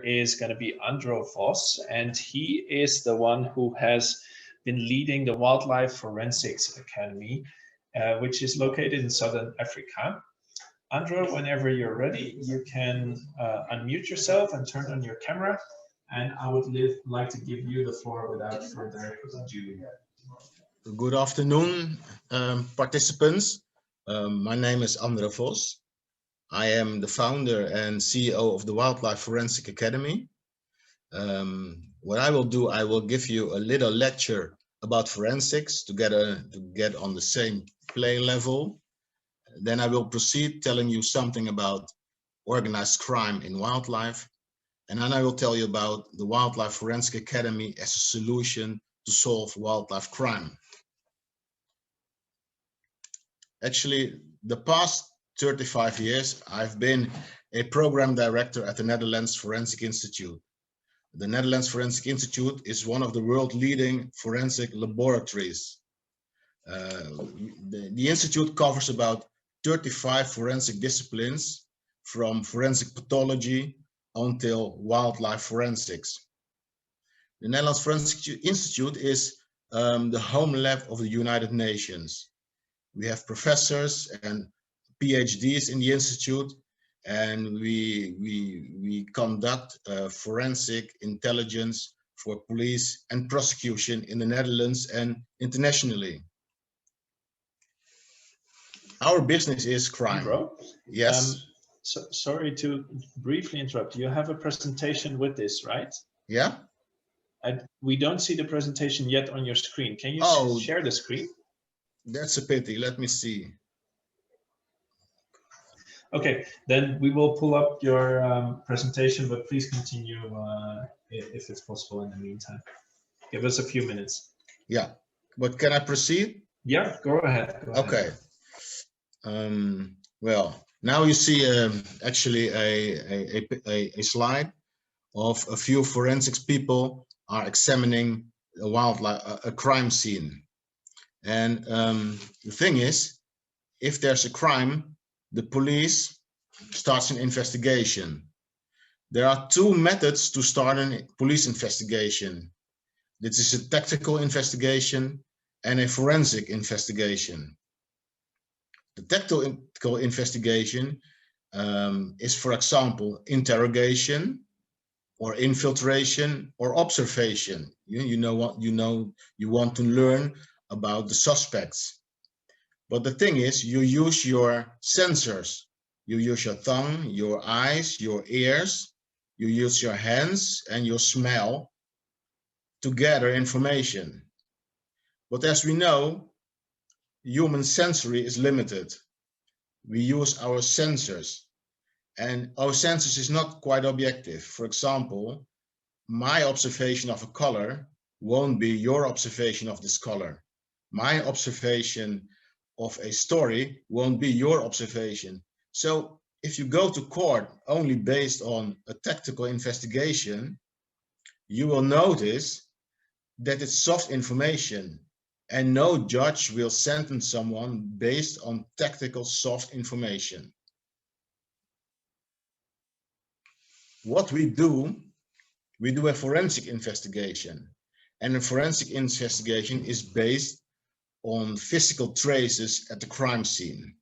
is going to be Andro Vos, and he is the one who has been leading the Wildlife Forensics Academy, which is located in Southern Africa. Andro, whenever you're ready, you can unmute yourself and turn on your camera, and I would like to give you the floor without further ado. Good afternoon, participants. My name is Andro Vos. I am the founder and CEO of the Wildlife Forensic Academy. What I will do, I will give you a little lecture about forensics to get on the same play level. Then I will proceed telling you something about organized crime in wildlife. And then I will tell you about the Wildlife Forensic Academy as a solution to solve wildlife crime. Actually, the past 35 years, I've been a program director at the Netherlands Forensic Institute. The Netherlands Forensic Institute is one of the world leading forensic laboratories. The institute covers about 35 forensic disciplines, from forensic pathology until wildlife forensics. The Netherlands Forensic Institute is the home lab of the United Nations. We have professors and PhDs in the institute, and we conduct forensic intelligence for police and prosecution in the Netherlands and internationally. Our business is crime. Bro? Yes. Sorry to briefly interrupt. You have a presentation with this, right? Yeah. We don't see the presentation yet on your screen. Can you share the screen? That's a pity. Let me see. Okay, then we will pull up your presentation, but please continue if it's possible in the meantime. Give us a few minutes. Yeah, but can I proceed? Yeah, go ahead. Okay. Well, now you see actually a slide of a few forensics people are examining a crime scene. And the thing is, if there's a crime, the police starts an investigation. There are two methods to start a police investigation. This is a tactical investigation and a forensic investigation. The tactical investigation is, for example, interrogation or infiltration or observation. You want to learn about the suspects. But the thing is, you use your sensors. You use your tongue, your eyes, your ears. You use your hands and your smell to gather information. But as we know, human sensory is limited. We use our sensors, and our sensors is not quite objective. For example, my observation of a color won't be your observation of this color. My observation of a story won't be your observation. So if you go to court only based on a tactical investigation, you will notice that it's soft information, and no judge will sentence someone based on tactical soft information. What we do a forensic investigation, and a forensic investigation is based on physical traces at the crime scene.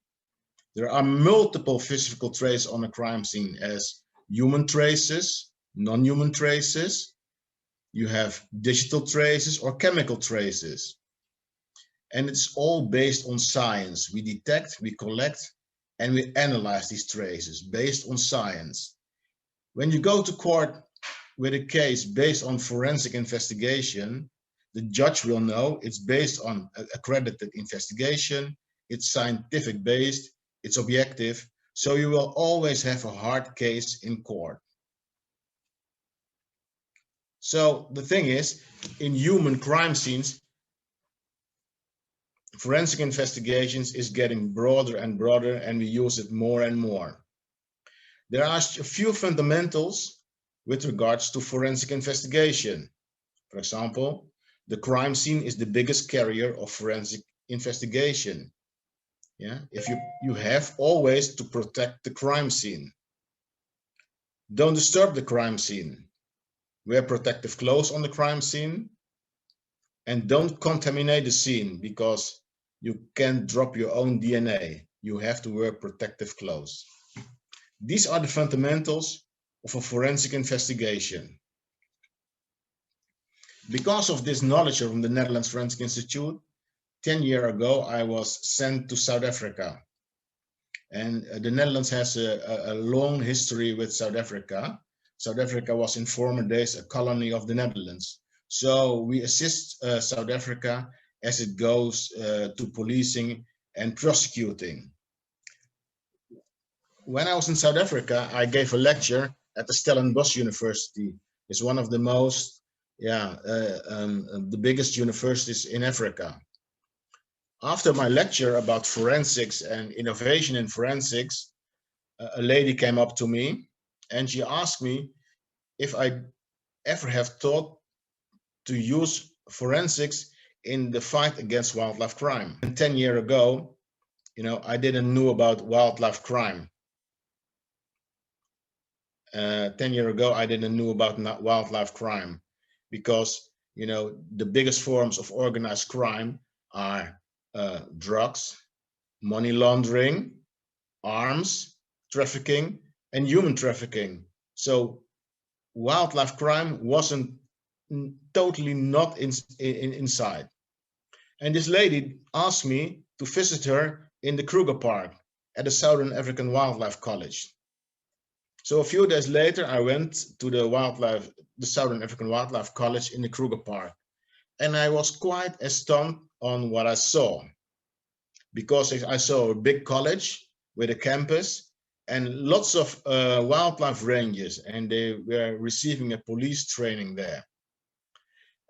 There are multiple physical traces on a crime scene, as human traces, non-human traces. You have digital traces or chemical traces. And it's all based on science. We detect, we collect, and we analyze these traces based on science. When you go to court with a case based on forensic investigation, the judge will know it's based on accredited investigation, it's scientific based, it's objective, so you will always have a hard case in court. So the thing is, in human crime scenes, forensic investigations is getting broader and broader, and we use it more and more. There are a few fundamentals with regards to forensic investigation. For example, the crime scene is the biggest carrier of forensic investigation. Yeah, if you have always to protect the crime scene. Don't disturb the crime scene. Wear protective clothes on the crime scene. And don't contaminate the scene, because you can't drop your own DNA. You have to wear protective clothes. These are the fundamentals of a forensic investigation. Because of this knowledge from the Netherlands Forensic Institute, 10 years ago, I was sent to South Africa. And the Netherlands has a long history with South Africa. South Africa was in former days a colony of the Netherlands. So we assist South Africa as it goes to policing and prosecuting. When I was in South Africa, I gave a lecture at the Stellenbosch University. It's one of the most, the biggest universities in Africa. After my lecture about forensics and innovation in forensics, a lady came up to me and she asked me if I ever have thought to use forensics in the fight against wildlife crime. And 10 years ago, I didn't know about wildlife crime. 10 years ago, I didn't know about wildlife crime because, the biggest forms of organized crime are drugs, money laundering, arms trafficking, and human trafficking. So wildlife crime wasn't totally not inside. And this lady asked me to visit her in the Kruger Park at the Southern African Wildlife College. So a few days later, I went to the Southern African Wildlife College in the Kruger Park. And I was quite astonished on what I saw, because I saw a big college with a campus and lots of wildlife rangers, and they were receiving a police training there.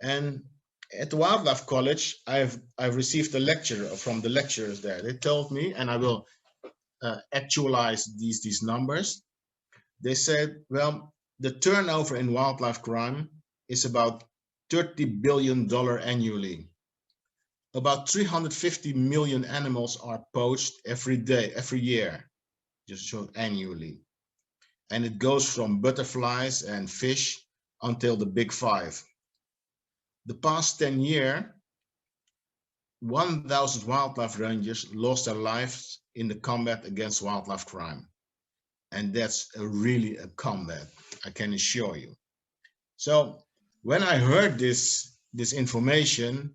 And at the Wildlife College, I've received a lecture from the lecturers there. They told me, and I will actualize these numbers. They said, well, the turnover in wildlife crime is about $30 billion annually. About 350 million animals are poached every year, just annually. And it goes from butterflies and fish until the big five. The past 10 years, 1,000 wildlife rangers lost their lives in the combat against wildlife crime. And that's really a combat, I can assure you. So when I heard this information,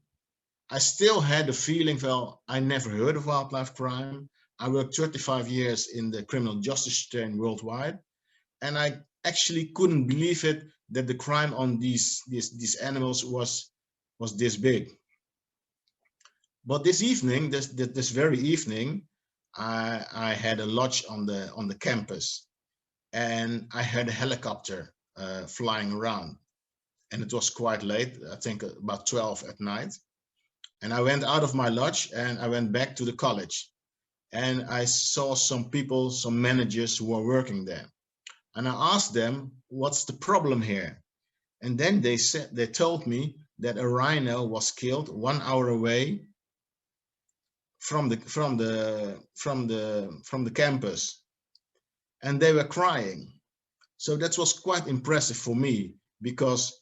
I still had the feeling, well, I never heard of wildlife crime. I worked 35 years in the criminal justice chain worldwide, and I actually couldn't believe it that the crime on these animals was this big. But this evening, this very evening, I had a lodge on the campus, and I had a helicopter flying around, and it was quite late, I think about 12 at night. And I went out of my lodge and I went back to the college, and I saw some people, some managers who were working there. And I asked them, what's the problem here? And then they told me that a rhino was killed 1 hour away from the campus, and they were crying. So that was quite impressive for me, because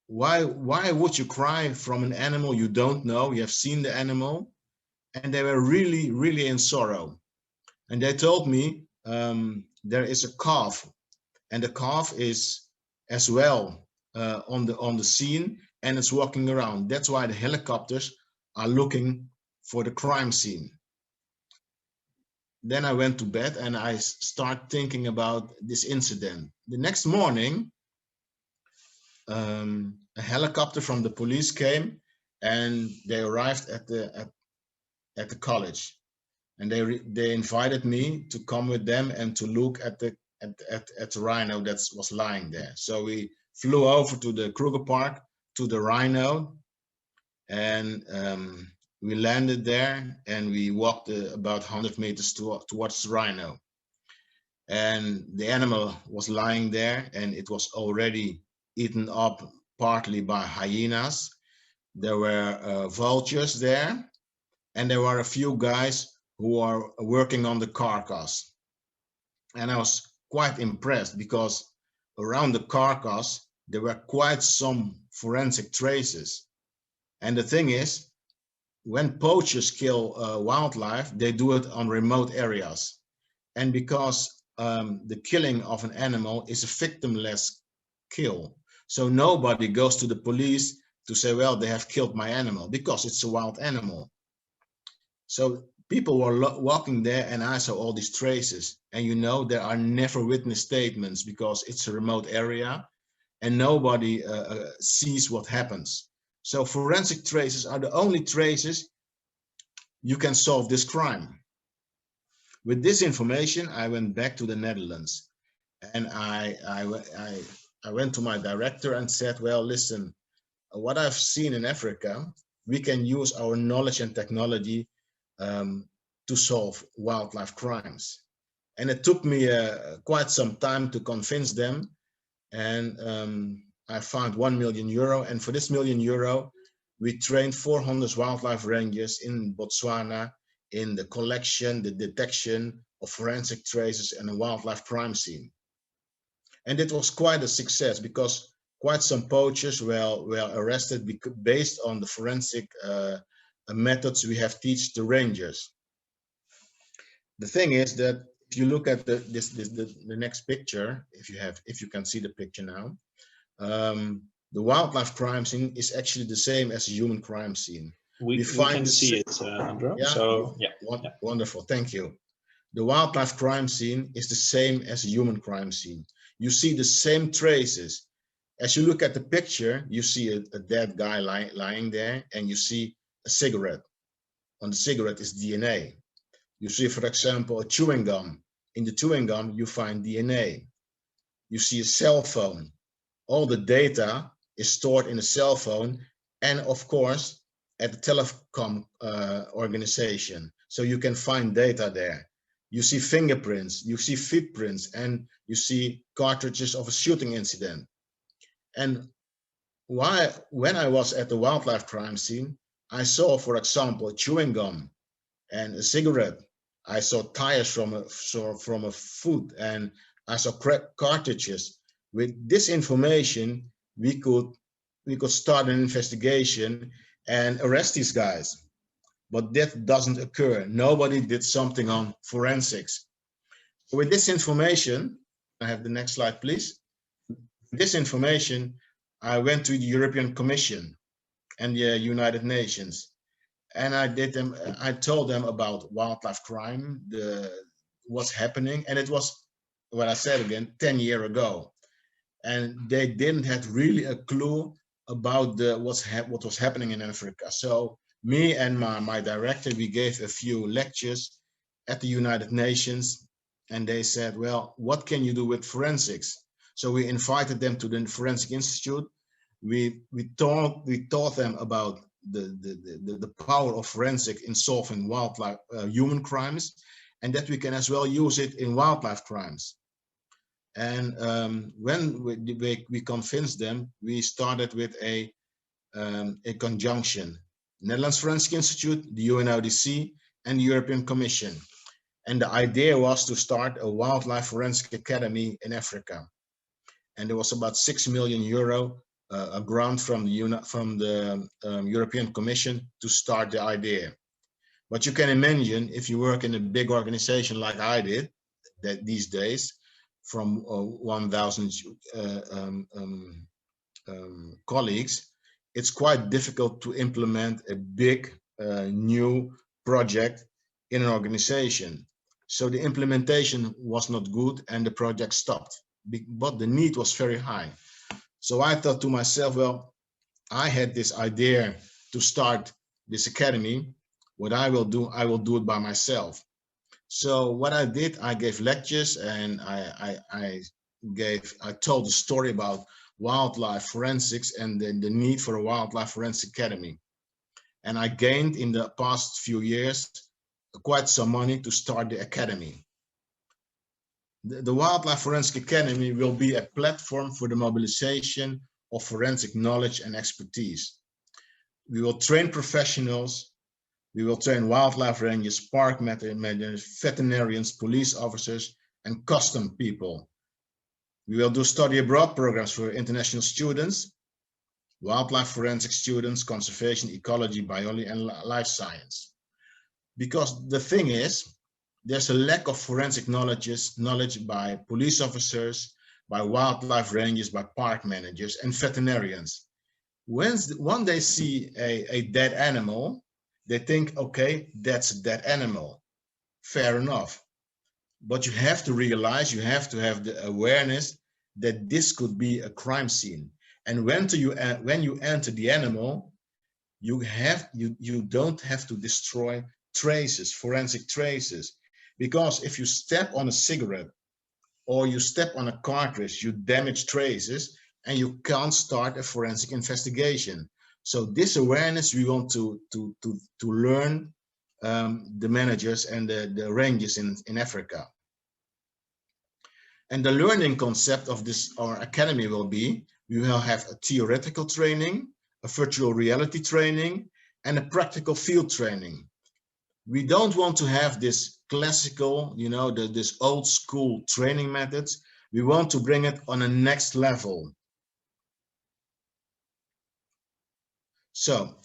why would you cry from an animal you don't know? You have seen the animal, and they were really, really in sorrow. And they told me there is a calf, and the calf is as well on the scene, and it's walking around. That's why the helicopters are looking for the crime scene. Then I went to bed and I start thinking about this incident. The next morning, a helicopter from the police came, and they arrived at the college, and they invited me to come with them and to look at the rhino that was lying there. So we flew over to the Kruger Park, to the rhino, and we landed there, and we walked about 100 meters towards the rhino. And the animal was lying there, and it was already eaten up partly by hyenas. There were vultures there, and there were a few guys who are working on the carcass. And I was quite impressed because around the carcass, there were quite some forensic traces. And the thing is, when poachers kill wildlife, they do it on remote areas. And because the killing of an animal is a victimless kill, so nobody goes to the police to say, well, they have killed my animal, because it's a wild animal. So people were walking there, and I saw all these traces. And you know, there are never witness statements because it's a remote area and nobody sees what happens. So forensic traces are the only traces you can solve this crime. With this information, I went back to the Netherlands, and I went to my director and said, well, listen, what I've seen in Africa, we can use our knowledge and technology to solve wildlife crimes. And it took me quite some time to convince them. And I found €1 million. And for this €1 million, we trained 400 wildlife rangers in Botswana in the collection, the detection of forensic traces and a wildlife crime scene. And it was quite a success because quite some poachers were arrested based on the forensic methods we have taught the rangers. The thing is that if you look at the next picture, if you can see the picture now, the wildlife crime scene is actually the same as a human crime scene. We can see it, Andro. Yeah? So yeah. Wonderful, thank you. The wildlife crime scene is the same as a human crime scene. You see the same traces. As you look at the picture, you see a dead guy lying there, and you see a cigarette. On the cigarette is DNA. You see, for example, a chewing gum. In the chewing gum, you find DNA. You see a cell phone. All the data is stored in a cell phone, and of course, at the telecom organization. So you can find data there. You see fingerprints, you see footprints, and you see cartridges of a shooting incident. And when I was at the wildlife crime scene, I saw, for example, chewing gum and a cigarette. I saw tires from a foot, and I saw cartridges. With this information, we could start an investigation and arrest these guys. But that doesn't occur. Nobody did something on forensics. With this information, I have the next slide, please. With this information, I went to the European Commission and the United Nations, and I told them about wildlife crime, what's happening, and it was, what I said again, 10 years ago, and they didn't have really a clue about what was happening in Africa. So me and my director, we gave a few lectures at the United Nations, and they said, well, what can you do with forensics? So we invited them to the Forensic Institute. We taught them about the power of forensic in solving wildlife human crimes, and that we can as well use it in wildlife crimes. And when we convinced them, we started with a conjunction: Netherlands Forensic Institute, the UNODC, and the European Commission. And the idea was to start a wildlife forensic academy in Africa. And there was about €6 million a grant from the European Commission to start the idea. But you can imagine, if you work in a big organization like I did, that these days, from 1,000 colleagues, it's quite difficult to implement a big new project in an organization. So the implementation was not good and the project stopped, but the need was very high. So I thought to myself, well, I had this idea to start this academy. What I will do it by myself. So what I did, I gave lectures, and I told the story about wildlife forensics and the need for a wildlife forensic academy. And I gained in the past few years quite some money to start the academy. The Wildlife Forensic Academy will be a platform for the mobilization of forensic knowledge and expertise. We will train professionals. We will train wildlife rangers, park managers, veterinarians, police officers, and custom people. We will do study abroad programs for international students, wildlife forensic students, conservation, ecology, biology, and life science. Because the thing is, there's a lack of forensic knowledge by police officers, by wildlife rangers, by park managers, and veterinarians. When they see a dead animal, they think, okay, that's a dead animal. Fair enough. But you have to realize, you have to have the awareness that this could be a crime scene. And when you enter the animal, you don't have to destroy traces, forensic traces. Because if you step on a cigarette or you step on a cartridge, you damage traces and you can't start a forensic investigation. So this awareness we want to learn the managers and the rangers in Africa. And the learning concept of our academy will be, we will have a theoretical training, a virtual reality training, and a practical field training. We don't want to have this classical, this old school training methods. We want to bring it on a next level. So,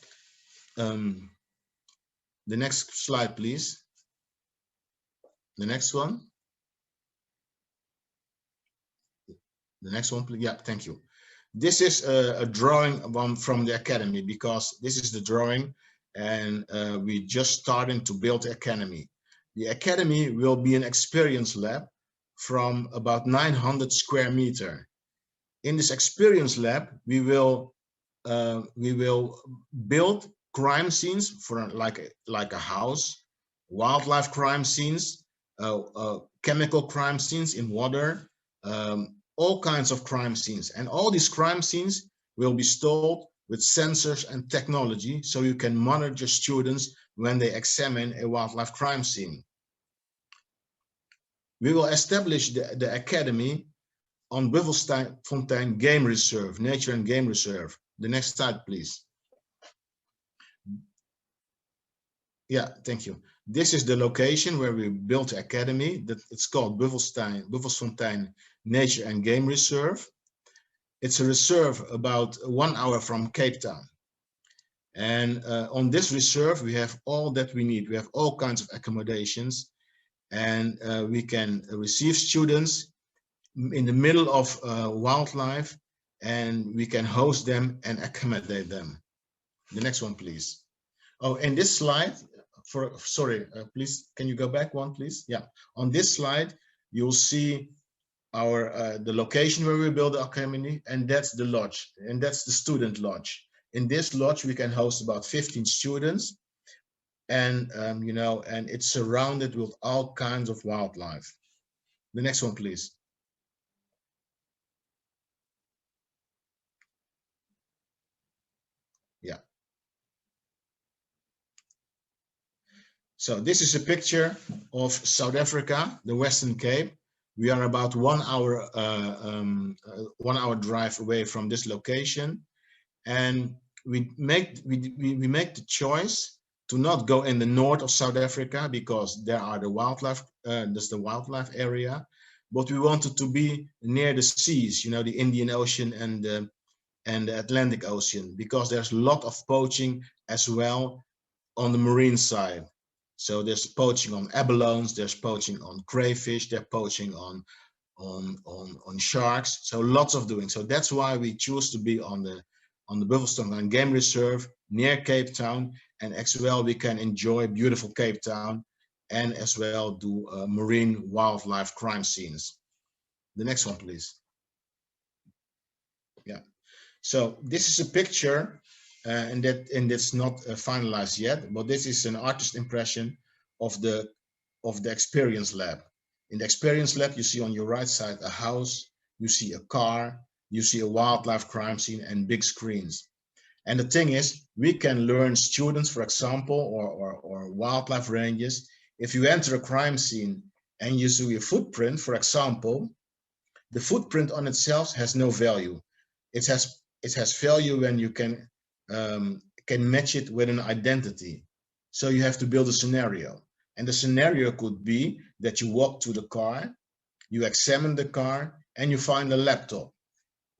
the next slide, please. The next one. The next one, please. Yeah, thank you. This is a drawing from the academy, because this is the drawing, and we just starting to build the academy. The academy will be an experience lab from about 900 square meter. In this experience lab, we will build crime scenes for like a house, wildlife crime scenes, chemical crime scenes in water, all kinds of crime scenes. And all these crime scenes will be stored with sensors and technology, so you can monitor students when they examine a wildlife crime scene. We will establish the academy on Buffelfontein Game Reserve, Nature and Game Reserve. The next slide, please. Yeah, thank you. This is the location where we built the academy. It's called Buffelfontein Nature and Game Reserve. It's a reserve about 1 hour from Cape Town. And on this reserve, we have all that we need. We have all kinds of accommodations, and we can receive students in the middle of wildlife, and we can host them and accommodate them. The next one, please. Oh, in this slide, please, can you go back one, please? Yeah, on this slide, you'll see the location where we build the academy, and that's the lodge, and that's the student lodge. In this lodge, we can host about 15 students, and and it's surrounded with all kinds of wildlife. The next one, please. Yeah. So this is a picture of South Africa, the Western Cape. We are about 1 hour 1 hour drive away from this location, and we make the choice to not go in the north of South Africa, because there are the wildlife, there's the wildlife area, but we wanted to be near the seas, the Indian Ocean and the Atlantic Ocean, because there's a lot of poaching as well on the marine side. So there's poaching on abalones, there's poaching on crayfish, they're poaching on sharks. So lots of doing. So that's why we choose to be on the Buffelfontein Game Reserve near Cape Town, and as well we can enjoy beautiful Cape Town, and as well do marine wildlife crime scenes. The next one, please. Yeah. So this is a picture. And that's not finalized yet, but this is an artist impression of the experience lab. In the experience lab, you see on your right side a house, you see a car, you see a wildlife crime scene, and big screens. And the thing is, we can learn students, for example, or wildlife rangers. If you enter a crime scene and you see a footprint, for example, the footprint on itself has no value. It has value when you can match it with an identity. So you have to build a scenario, and the scenario could be that you walk to the car You examine the car and you find a laptop.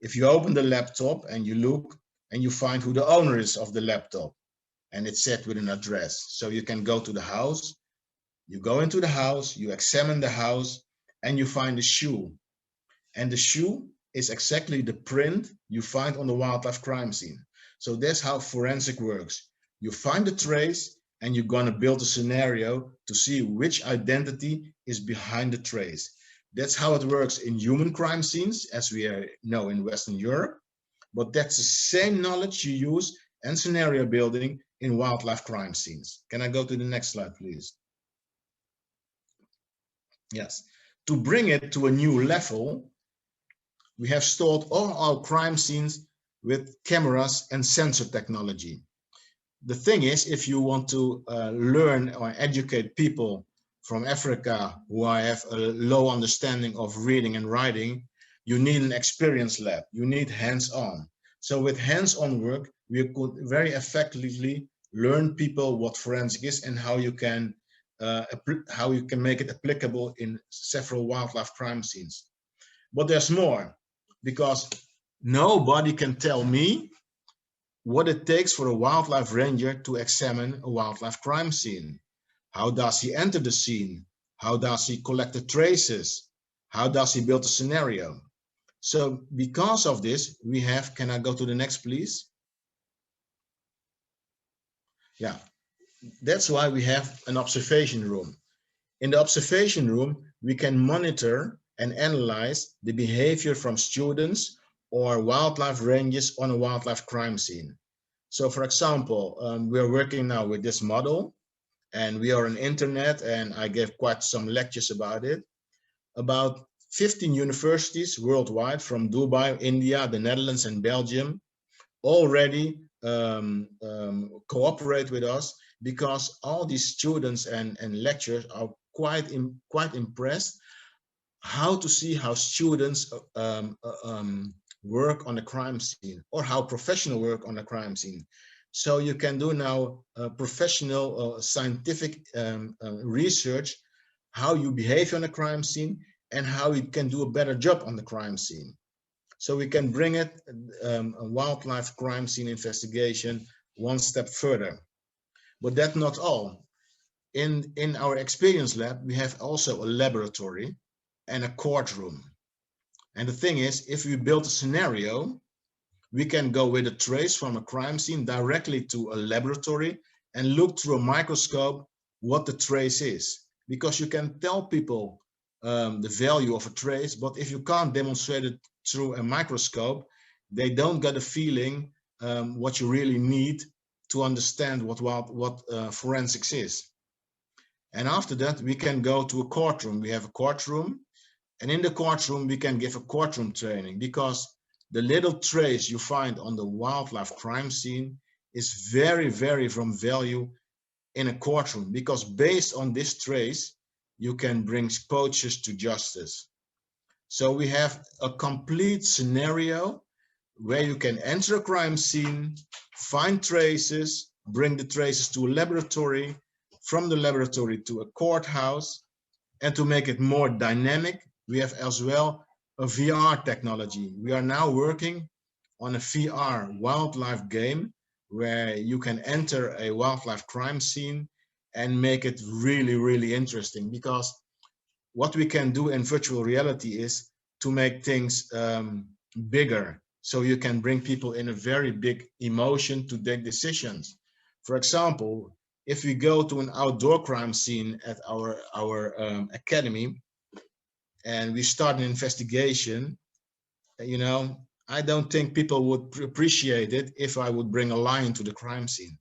If you open the laptop and you look and you find who the owner is of the laptop, and it's set with an address. So you can go to the house, you go into the house, you examine the house, and you find a shoe. And the shoe is exactly the print you find on the wildlife crime scene. So that's how forensic works. You find the trace and you're going to build a scenario to see which identity is behind the trace. That's how it works in human crime scenes, as we know in Western Europe. But that's the same knowledge you use and scenario building in wildlife crime scenes. Can I go to the next slide, please? Yes. To bring it to a new level, we have stored all our crime scenes with cameras and sensor technology. The thing is, if you want to learn or educate people from Africa who have a low understanding of reading and writing, you need an experience lab. You need hands-on. So with hands-on work, we could very effectively learn people what forensic is and how you can make it applicable in several wildlife crime scenes. But there's more, because nobody can tell me what it takes for a wildlife ranger to examine a wildlife crime scene. How does he enter the scene? How does he collect the traces? How does he build a scenario? So because of this, we have, can I go to the next, please? Yeah, that's why we have an observation room. In the observation room, we can monitor and analyze the behavior from students or wildlife rangers on a wildlife crime scene. So for example, we are working now with this model, and we are on internet, and I gave quite some lectures about it. About 15 universities worldwide from Dubai, India, the Netherlands, and Belgium already cooperate with us, because all these students and lecturers are quite impressed how to see how students work on a crime scene, or how professional work on a crime scene. So you can do now professional scientific research, how you behave on a crime scene and how you can do a better job on the crime scene. So we can bring it, a wildlife crime scene investigation, one step further. But that's not all. In our experience lab, we have also a laboratory and a courtroom. And the thing is, if we build a scenario, we can go with a trace from a crime scene directly to a laboratory and look through a microscope what the trace is. Because you can tell people the value of a trace, but if you can't demonstrate it through a microscope, they don't get a feeling what you really need to understand what forensics is. And after that, we can go to a courtroom. We have a courtroom, and in the courtroom, we can give a courtroom training, because the little trace you find on the wildlife crime scene is very, very from value in a courtroom, because based on this trace, you can bring poachers to justice. So we have a complete scenario where you can enter a crime scene, find traces, bring the traces to a laboratory, from the laboratory to a courthouse. And to make it more dynamic, we have as well a VR technology. We are now working on a VR wildlife game where you can enter a wildlife crime scene and make it really, really interesting. Because what we can do in virtual reality is to make things bigger. So you can bring people in a very big emotion to take decisions. For example, if we go to an outdoor crime scene at our academy and we start an investigation, you know, I don't think people would appreciate it if I would bring a lion to the crime scene.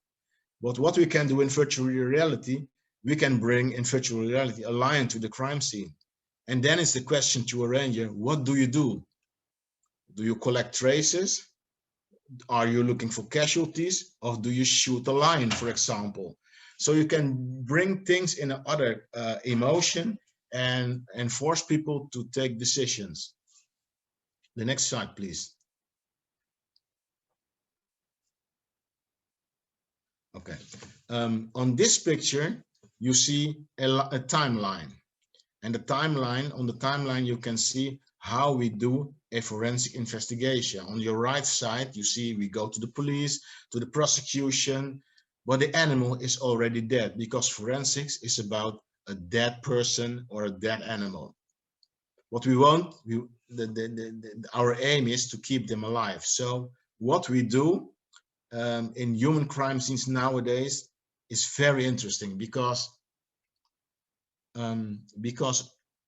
But what we can do in virtual reality, we can bring in virtual reality a lion to the crime scene. And then it's the question to a ranger, what do you do? Do you collect traces? Are you looking for casualties, or do you shoot a lion, for example? So you can bring things in another emotion and force people to take decisions. The next slide, please. Okay. On this picture, you see a timeline. And on the timeline, you can see how we do a forensic investigation. On your right side, you see we go to the police, to the prosecution, but the animal is already dead, because forensics is about a dead person or a dead animal. What we want, our aim is to keep them alive. So what we do in human crime scenes nowadays is very interesting, because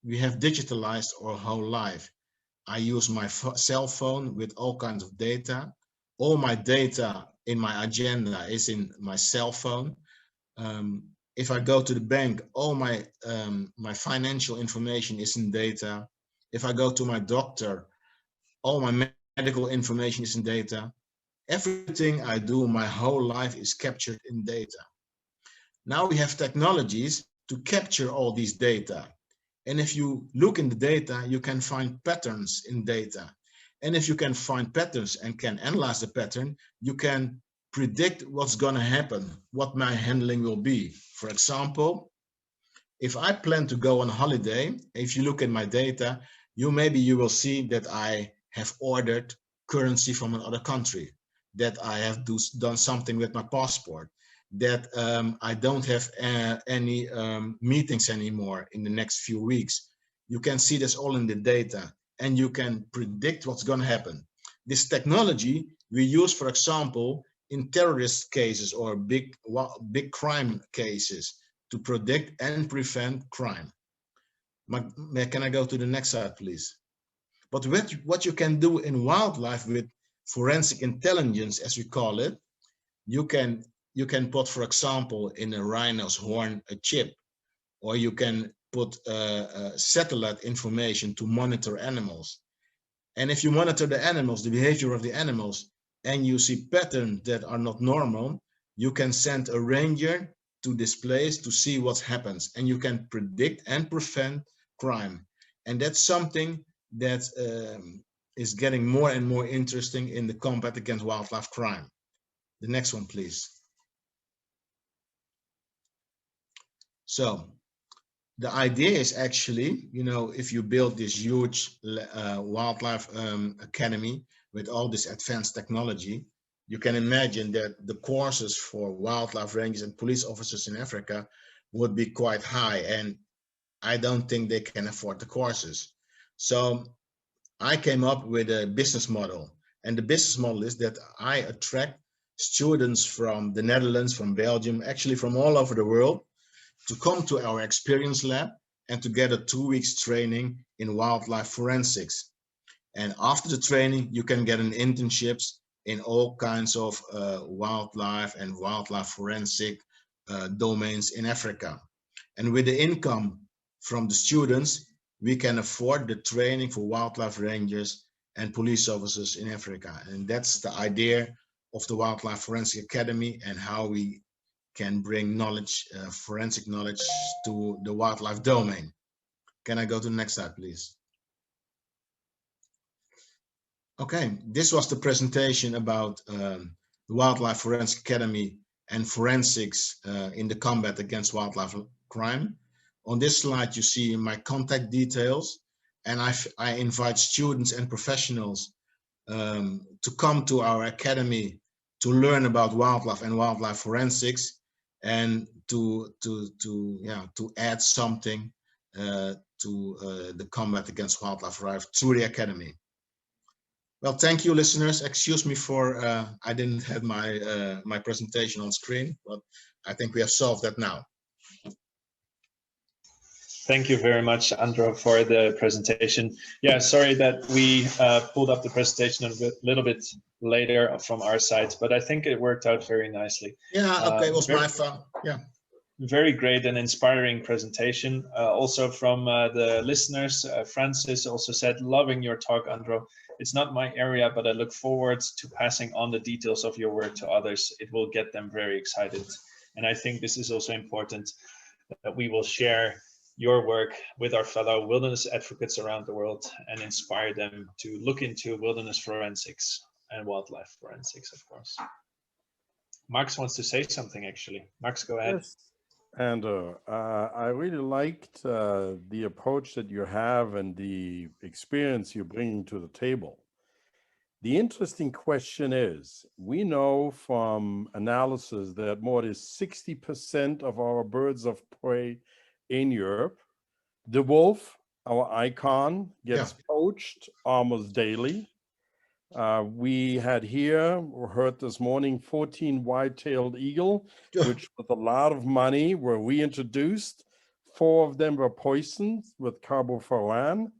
we have digitalized our whole life. I use my cell phone with all kinds of data. All my data in my agenda is in my cell phone. If I go to the bank, all my financial information is in data. If I go to my doctor, all my medical information is in data. Everything I do, my whole life is captured in data. Now we have technologies to capture all these data. And if you look in the data, you can find patterns in data. And if you can find patterns and can analyze the pattern, you can predict what's going to happen, what my handling will be. For example, if I plan to go on holiday, if you look at my data, maybe you will see that I have ordered currency from another country, that I have done something with my passport, that I don't have any meetings anymore in the next few weeks. You can see this all in the data, and you can predict what's going to happen. This technology we use, for example, in terrorist cases or big crime cases, to predict and prevent crime. Can I go to the next slide, please? But what you can do in wildlife with forensic intelligence, as we call it, you can put, for example, in a rhino's horn a chip, or you can put satellite information to monitor animals. And if you monitor the animals, the behavior of the animals, and you see patterns that are not normal, you can send a ranger to this place to see what happens, and you can predict and prevent crime. And that's something that is getting more and more interesting in the combat against wildlife crime. The next one, please. So the idea is actually, if you build this huge wildlife academy with all this advanced technology, you can imagine that the courses for wildlife rangers and police officers in Africa would be quite high, and I don't think they can afford the courses. So I came up with a business model, and the business model is that I attract students from the Netherlands, from Belgium, actually from all over the world, to come to our experience lab and to get a 2 weeks training in wildlife forensics. And after the training, you can get an internships in all kinds of wildlife and wildlife forensic domains in Africa. And with the income from the students, we can afford the training for wildlife rangers and police officers in Africa. And that's the idea of the Wildlife Forensic Academy, and how we can bring knowledge, forensic knowledge, to the wildlife domain. Can I go to the next slide, please? Okay, this was the presentation about the Wildlife Forensic Academy and forensics in the combat against wildlife crime. On this slide, you see my contact details, and I invite students and professionals to come to our academy to learn about wildlife and wildlife forensics, and to add something to the combat against wildlife crime through the academy. Well, thank you, listeners. Excuse me for I didn't have my presentation on screen, but I think we have solved that now. Thank you very much, Andro, for the presentation. Yeah, sorry that we pulled up the presentation a little bit later from our side, but I think it worked out very nicely. Yeah, okay, it was my fault. Yeah. Very great and inspiring presentation. Also from the listeners, Francis also said, loving your talk, Andro. It's not my area, but I look forward to passing on the details of your work to others. It will get them very excited. And I think this is also important, that we will share your work with our fellow wilderness advocates around the world and inspire them to look into wilderness forensics and wildlife forensics, of course. Max wants to say something, actually. Max, go ahead. Yes. Andrew, I really liked the approach that you have and the experience you're bringing to the table. The interesting question is, we know from analysis that more than 60% of our birds of prey in Europe, the wolf, our icon, gets poached almost daily. We had here, or heard this morning, 14 white-tailed eagle, which with a lot of money were reintroduced. 4 of them were poisoned with carbofuran.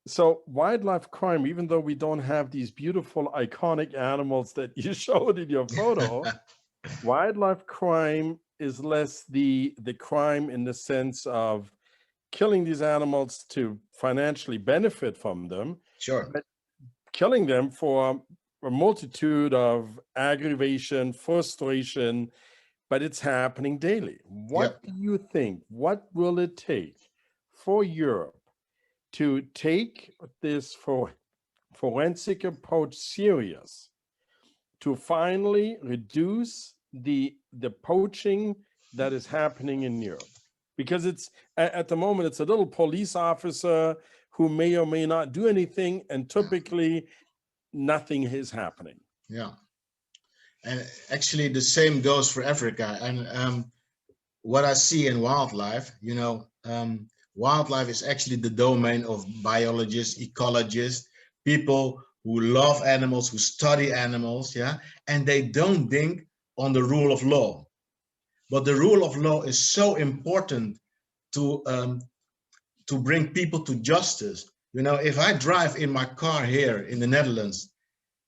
So wildlife crime, even though we don't have these beautiful iconic animals that you showed in your photo, wildlife crime is less the crime in the sense of killing these animals to financially benefit from them, Sure. but killing them for a multitude of aggravation, frustration, but it's happening daily. What do you think? What will it take for Europe to take this forensic approach serious, to finally reduce the poaching that is happening in Europe? Because it's at the moment, it's a little police officer who may or may not do anything, and typically nothing is happening. Yeah. And actually the same goes for Africa. And what I see in wildlife, wildlife is actually the domain of biologists, ecologists, people who love animals, who study animals, and they don't think on the rule of law. But the rule of law is so important to bring people to justice. If I drive in my car here in the Netherlands,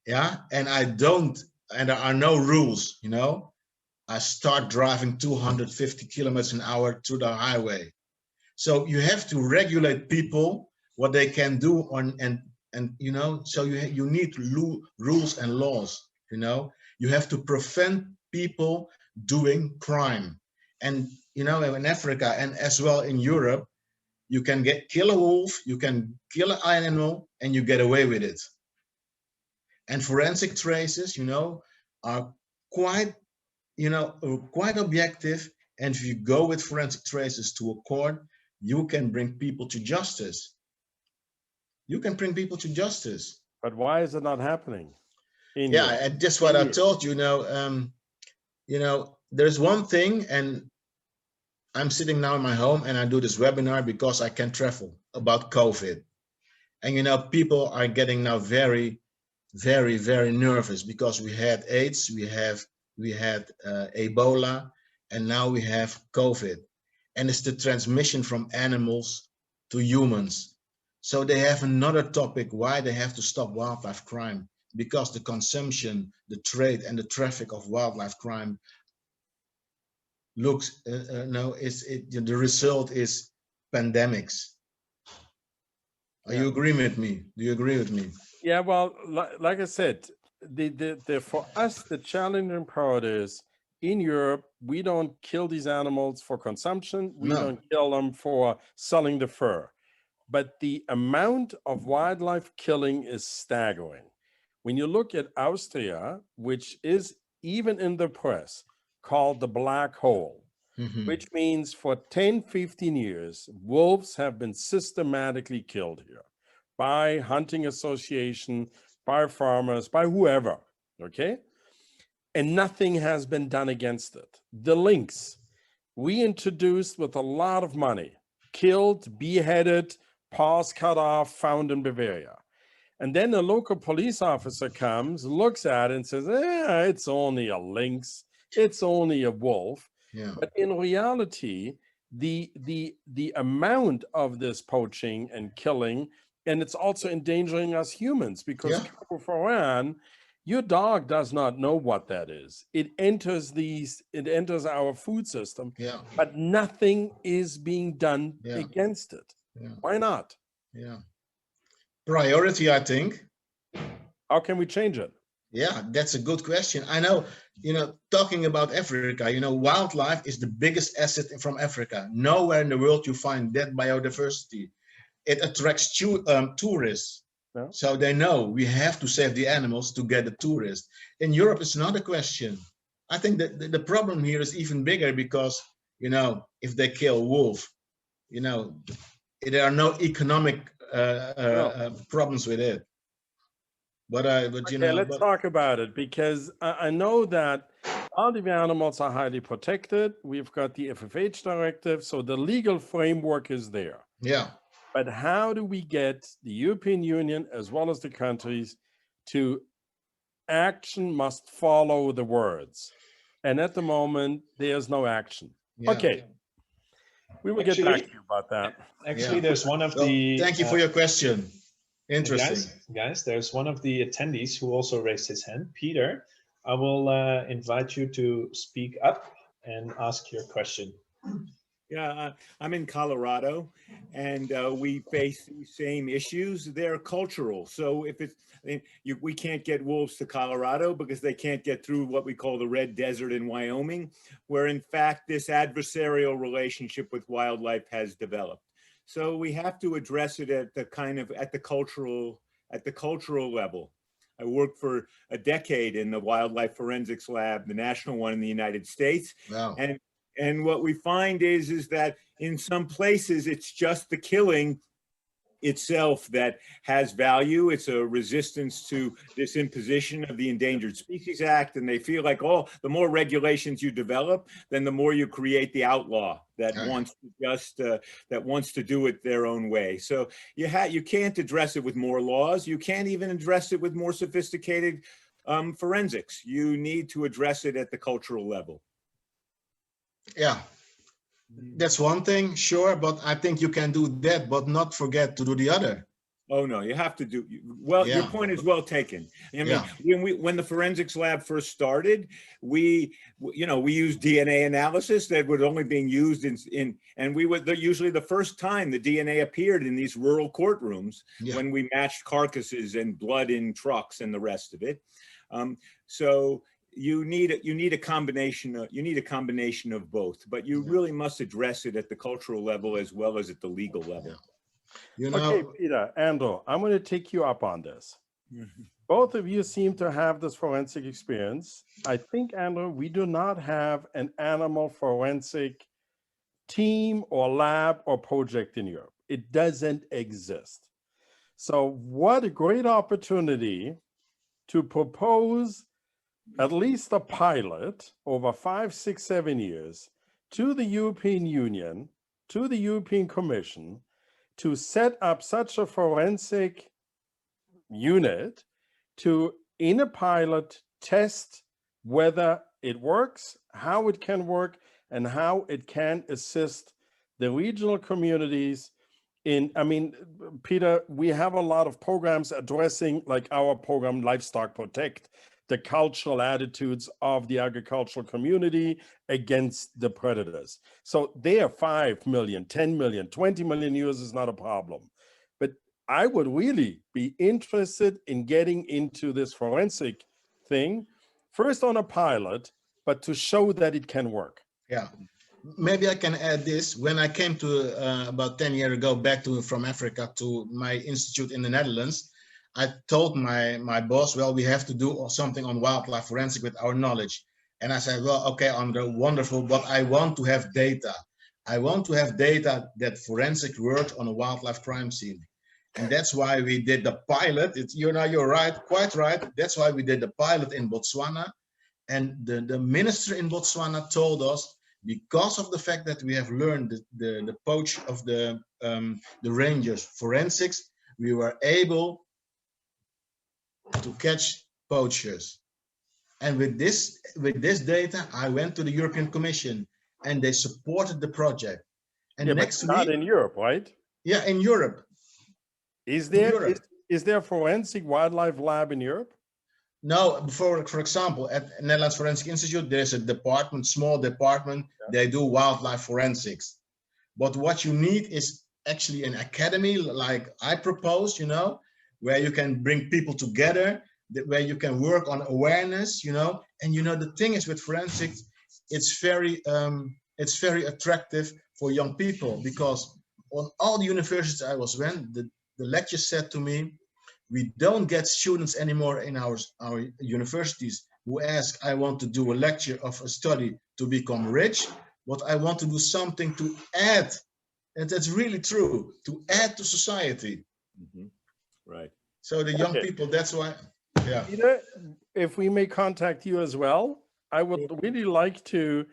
and there are no rules, I start driving 250 kilometers an hour through the highway. So you have to regulate people, what they can do so you need rules and laws, you have to prevent people doing crime. And, in Africa and as well in Europe, you can kill a wolf, you can kill an animal, and you get away with it. And forensic traces, are quite objective. And if you go with forensic traces to a court, you can bring people to justice. You can bring people to justice. But why is it not happening? And just what I told you, there's one thing, and I'm sitting now in my home and I do this webinar because I can travel, about COVID. And, people are getting now very, very, very nervous because we had AIDS, we had Ebola, and now we have COVID. And it's the transmission from animals to humans. So they have another topic why they have to stop wildlife crime, because the consumption, the trade, and the traffic of wildlife crime looks, the result is pandemics. Are you agreeing with me? Do you agree with me? Yeah, well, like I said, for us, the challenging part is, in Europe, we don't kill these animals for consumption. We don't kill them for selling the fur. But the amount of wildlife killing is staggering. When you look at Austria, which is even in the press called the black hole, which means for 10, 15 years, wolves have been systematically killed here by hunting association, by farmers, by whoever, okay? And nothing has been done against it. The lynx, we introduced with a lot of money, killed, beheaded, paws cut off, found in Bavaria. And then the local police officer comes, looks at it and says, it's only a lynx, it's only a wolf. Yeah. But in reality, the amount of this poaching and killing, and it's also endangering us humans, because carbofuran, your dog does not know what that is. It enters our food system, but nothing is being done against it. Why not? Priority, I think. How can we change it? Yeah, that's a good question. I know, talking about Africa, wildlife is the biggest asset from Africa. Nowhere in the world you find that biodiversity. It attracts tourists. Yeah. So they know we have to save the animals to get the tourists. In Europe, it's another question. I think that the problem here is even bigger because, you know, if they kill wolf, you know, there are no economic problems with it. But you Okay, know, let's talk about it, because I know that wild animals are highly protected. We've got the FFH directive, so the legal framework is there. yeah. But how do we get the European Union as well as the countries to action must follow the words? And at the moment, there's no action. Yeah. Okay, we will get back to you about that. Actually, Yeah. there's one of Well, the thank you for your question. Interesting. guys, there's one of the attendees who also raised his hand. Peter, I will invite you to speak up and ask your question. Yeah, I'm in Colorado, and we face the same issues. They're cultural. So if it's, we can't get wolves to Colorado because they can't get through what we call the Red Desert in Wyoming, where in fact this adversarial relationship with wildlife has developed. So we have to address it at the cultural level. I worked for a decade in the wildlife forensics lab, the national one in the United States. Wow. And what we find is that in some places, it's just the killing itself that has value. It's a resistance to this imposition of the Endangered Species Act. And they feel like, oh, the more regulations you develop, then the more you create the outlaw that wants to just, that wants to do it their own way. So you can't address it with more laws. You can't even address it with more sophisticated forensics. You need to address it at the cultural level. Yeah, that's one thing, sure, but I think you can do that, but not forget to do the other. Oh no, you have to do well. Yeah. Your point is well taken. I mean, when the forensics lab first started, we used DNA analysis that was only being used and we were usually the first time the DNA appeared in these rural courtrooms when we matched carcasses and blood in trucks and the rest of it. So you need a combination of both, but you really must address it at the cultural level as well as at the legal level. You know, Okay, Peter, Andro, I'm going to take you up on this. Both of you seem to have this forensic experience. I think, Andro, we do not have an animal forensic team or lab or project in Europe. It doesn't exist. So what a great opportunity to propose at least a pilot over 5, 6, 7 years to the European Union, to the European Commission, to set up such a forensic unit to, in a pilot, test whether it works, how it can work, and how it can assist the regional communities in, I mean, Peter, we have a lot of programs addressing, like our program, Livestock Protect, the cultural attitudes of the agricultural community against the predators. So there, 5 million, 10 million, 20 million euros is not a problem. But I would really be interested in getting into this forensic thing, first on a pilot, but to show that it can work. Yeah, maybe I can add this. When I came to about 10 years ago back from Africa to my institute in the Netherlands, I told my boss, well, we have to do something on wildlife forensic with our knowledge. And I said, well, okay, Andro, wonderful, but I want to have data. I want to have data that forensic worked on a wildlife crime scene. And that's why we did the pilot. You're right, quite right. That's why we did the pilot in Botswana. And the minister in Botswana told us, because of the fact that we have learned the poach of the rangers forensics, we were able to catch poachers. And with this data, I went to the European Commission and they supported the project. And yeah, next but not week, in Europe, right? Yeah, in Europe. Is there is there a forensic wildlife lab in Europe? No, for example, at Netherlands Forensic Institute, there's a department, small department, they do wildlife forensics. But what you need is actually an academy like I propose, where you can bring people together, where you can work on awareness, and the thing is with forensics, it's very attractive for young people, because on all the universities I was in, the lecturer said to me, we don't get students anymore in our universities who ask, I want to do a lecture of a study to become rich, but I want to do something to add. And that's really true, to add to society. Mhm. Right. So the young Okay. people, that's why, yeah. Peter, if we may contact you as well, I would really like to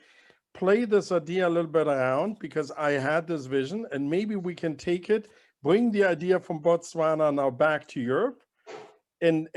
play this idea a little bit around, because I had this vision, and maybe we can take it, bring the idea from Botswana now back to Europe, and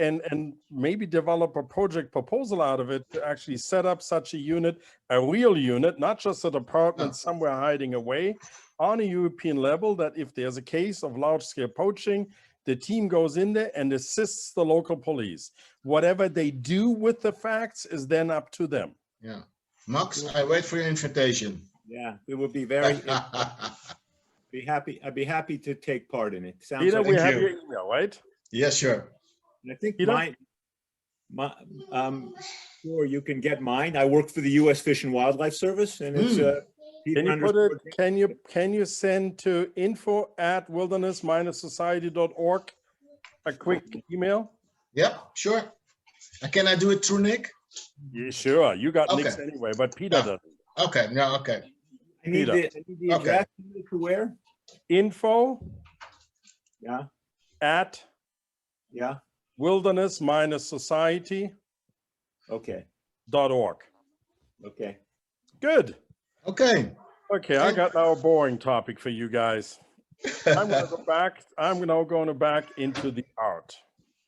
maybe develop a project proposal out of it to actually set up such a unit, a real unit, not just a department somewhere hiding away, on a European level, that if there's a case of large-scale poaching, the team goes in there and assists the local police. Whatever they do with the facts is then up to them. Yeah. Max, I wait for your invitation. Yeah, it would be very, I'd be happy to take part in it. Sounds Peter, like, we Thank have you. your email, right? Yes, sure. I think Peter? sure, you can get mine. I work for the U.S. Fish and Wildlife Service, and it's Can you put it, can you send to info@wilderness-society.org a quick email? Yeah, sure. Can I do it through Nick? Yeah, sure. You got Okay. Nick's anyway, but Peter Ah. doesn't. Okay, yeah, okay. I need Peter. the address to where? Info Yeah, at yeah, wilderness-society.org. okay. Good. Okay. Okay, I got now a boring topic for you guys. I'm gonna go back. I'm now going back into the art.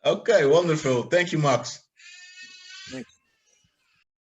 Okay, wonderful. Thank you, Max.